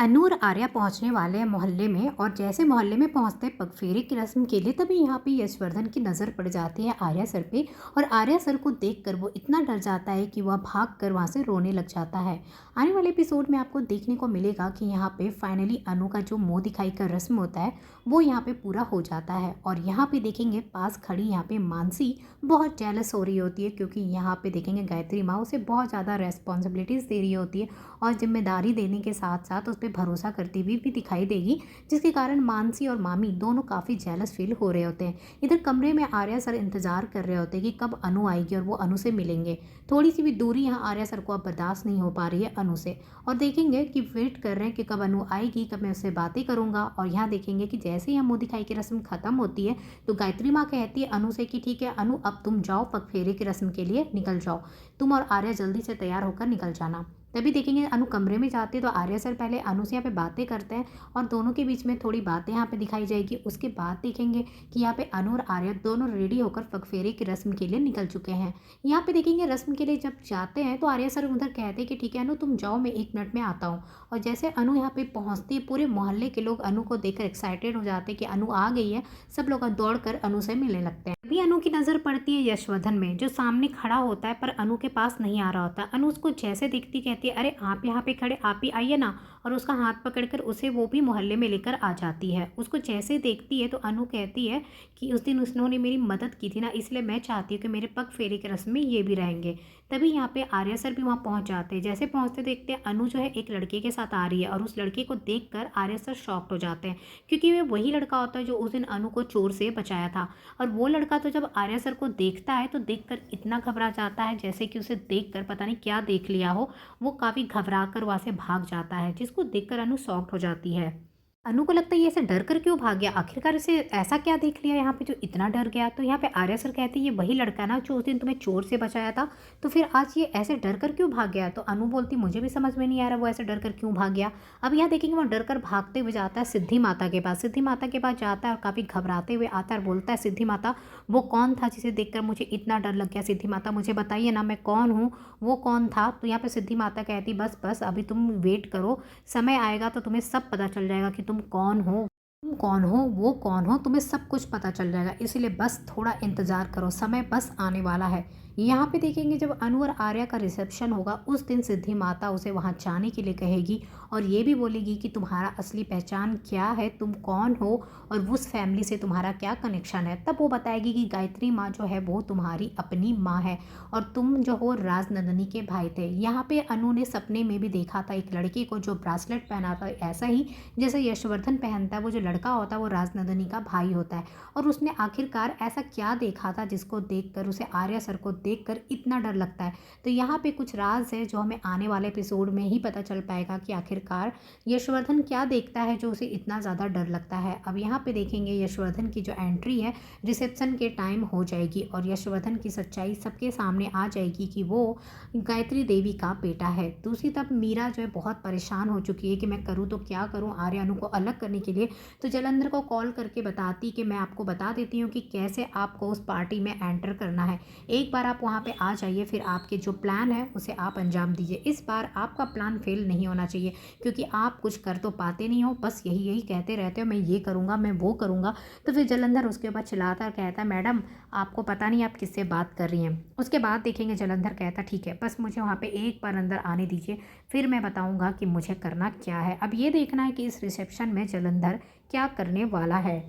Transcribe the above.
अनु और आर्या पहुंचने वाले हैं मोहल्ले में और जैसे मोहल्ले में पहुंचते हैं पगफेरे की रस्म के लिए तभी यहाँ पे यशवर्धन की नज़र पड़ जाती है आर्या सर पे। और आर्या सर को देखकर वो इतना डर जाता है कि वह भाग कर वहाँ से रोने लग जाता है। आने वाले एपिसोड में आपको देखने को मिलेगा कि यहाँ पे फाइनली अनु का जो मुँह दिखाई का रस्म होता है वो यहाँ पे पूरा हो जाता है। और यहाँ पे देखेंगे पास खड़ी यहाँ पे मानसी बहुत जेलस हो रही होती है, क्योंकि यहाँ पे देखेंगे गायत्री माँ उसे बहुत ज़्यादा रेस्पॉन्सिबिलिटीज़ दे रही होती है और जिम्मेदारी देने के साथ साथ उस पर भरोसा करती हुई भी दिखाई देगी, जिसके कारण मानसी और मामी दोनों काफ़ी जेलस फील हो रहे होते हैं। इधर कमरे में आर्या सर इंतजार कर रहे होते हैं कि कब अनु आएगी और वो अनु से मिलेंगे। थोड़ी सी भी दूरी यहाँ आर्या सर को अब बर्दाश्त नहीं हो पा रही है अनु से, और देखेंगे कि वेट कर रहे हैं कि कब अनु आएगी, कब मैं उससे बातें करूँगा। और यहाँ देखेंगे कि जैसे ही मुँह दिखाई की रस्म खत्म होती है तो गायत्री माँ कहती है अनु से कि ठीक है अनु, अब तुम जाओ पगफेरे की रस्म के लिए निकल जाओ, तुम और आर्या जल्दी से तैयार होकर निकल जाना। तभी देखेंगे अनु कमरे में जाती है तो आर्या सर पहले अनु से यहाँ पे बातें करते हैं और दोनों के बीच में थोड़ी बातें यहाँ पे दिखाई जाएगी। उसके बाद देखेंगे कि यहाँ पे अनु और आर्या दोनों रेडी होकर पगफेरे की रस्म के लिए निकल चुके हैं। यहाँ पे देखेंगे रस्म के लिए जब जाते हैं तो आर्या सर उधर कहते हैं कि ठीक है अनु तुम जाओ, मैं 1 मिनट में आता हूँ। और जैसे अनु यहाँ पे पहुँचती है पूरे मोहल्ले के लोग अनु को देखकर एक्साइटेड हो जाते हैं कि अनु आ गई है। सब लोग दौड़ कर अनु से मिलने लगते हैं। अभी अनु की नज़र पड़ती है यशवर्धन में, जो सामने खड़ा होता है पर अनु के पास नहीं आ रहा होता। अनु उसको जैसे दिखती कहती है अरे आप यहाँ पे खड़े, आप ही आइए ना, और उसका हाथ पकड़कर उसे वो भी मोहल्ले में लेकर आ जाती है। उसको जैसे देखती है तो अनु कहती है कि उस दिन उन्होंने मेरी मदद की थी ना, इसलिए मैं चाहती हूँ कि मेरे पगफेरे की रस्म में ये भी रहेंगे। तभी यहाँ पे आर्या सर भी वहाँ पहुँच जाते हैं। जैसे पहुँचते देखते हैं अनु जो है एक लड़के के साथ आ रही है, और उस लड़के को देखकर आर्या सर शॉक्ड हो जाते हैं, क्योंकि वे वही लड़का होता है जो उस दिन अनु को चोर से बचाया था। और वो लड़का तो जब आर्या सर को देखता है तो देखकर इतना घबरा जाता है जैसे कि उसे देखकर पता नहीं क्या देख लिया हो। वो काफ़ी घबरा कर वहाँ से भाग जाता है, जिसको देखकर अनु शॉक्ड हो जाती है। अनु को लगता है ये ऐसे डर कर क्यों भाग गया, आखिरकार इसे ऐसा क्या देख लिया यहाँ पे जो इतना डर गया। तो यहाँ पे आर्या सर कहती है ये वही लड़का ना जो उस दिन तुम्हें चोर से बचाया था, तो फिर आज ये ऐसे डर कर क्यों भाग गया। तो अनु बोलती मुझे भी समझ में नहीं आ रहा वो ऐसे डर कर क्यों भाग गया। अब यहाँ देखेंगे वो डर कर भागते हुए जाता है सिद्धि माता के पास। सिद्धि माता के पास जाता है और काफ़ी घबराते हुए आता है और बोलता है सिद्धि माता वो कौन था जिसे देखकर मुझे इतना डर लग गया, सिद्धि माता मुझे बताइए ना मैं कौन हूँ, वो कौन था। तो यहाँ पे सिद्धि माता कहती बस बस अभी तुम वेट करो, समय आएगा तो तुम्हें सब पता चल जाएगा कि तुम कौन हो, तुम कौन हो, वो कौन हो, तुम्हें सब कुछ पता चल जाएगा, इसलिए बस थोड़ा इंतज़ार करो, समय बस आने वाला है। यहाँ पे देखेंगे जब अनु और आर्या का रिसेप्शन होगा उस दिन सिद्धि माता उसे वहाँ जाने के लिए कहेगी और ये भी बोलेगी कि तुम्हारा असली पहचान क्या है, तुम कौन हो और उस फैमिली से तुम्हारा क्या कनेक्शन है। तब वो बताएगी कि गायत्री माँ जो है वो तुम्हारी अपनी माँ है और तुम जो हो राजनंदिनी के भाई थे। यहाँ पे अनु ने सपने में भी देखा था एक लड़के को जो ब्रासलेट पहना था, ऐसा ही जैसे यशवर्धन पहनता है, वो जो लड़का होता है वो राजनंदिनी का भाई होता है। और उसने आखिरकार ऐसा क्या देखा था जिसको देखकर उसे आर्या सर को देखकर इतना डर लगता है। तो यहाँ पे कुछ राज है जो हमें आने वाले एपिसोड में ही पता चल पाएगा कि आखिरकार यशवर्धन क्या देखता है जो उसे इतना ज़्यादा डर लगता है। अब यहाँ पे देखेंगे यशवर्धन की जो एंट्री है रिसेप्शन के टाइम हो जाएगी और यशवर्धन की सच्चाई सबके सामने आ जाएगी कि वो गायत्री देवी का बेटा है। दूसरी तरफ मीरा जो है बहुत परेशान हो चुकी है कि मैं करूँ तो क्या करूँ आर्या अनु को अलग करने के लिए। तो जलंधर को कॉल करके बताती कि मैं आपको बता देती हूँ कि कैसे आपको उस पार्टी में एंटर करना है, एक बार आप वहाँ पे आ जाइए, फिर आपके जो प्लान है उसे आप अंजाम दीजिए। इस बार आपका प्लान फेल नहीं होना चाहिए क्योंकि आप कुछ कर तो पाते नहीं हो, बस यही यही कहते रहते हो मैं ये करूँगा मैं वो करूँगा। तो फिर जलंधर उसके ऊपर चिल्लाता और कहता है मैडम आपको पता नहीं आप किससे बात कर रही हैं। उसके बाद देखेंगे जलंधर कहता ठीक है बस मुझे वहाँ पे एक बार अंदर आने दीजिए, फिर मैं बताऊँगा कि मुझे करना क्या है। अब ये देखना है कि इस रिसेप्शन में जलंधर क्या करने वाला है।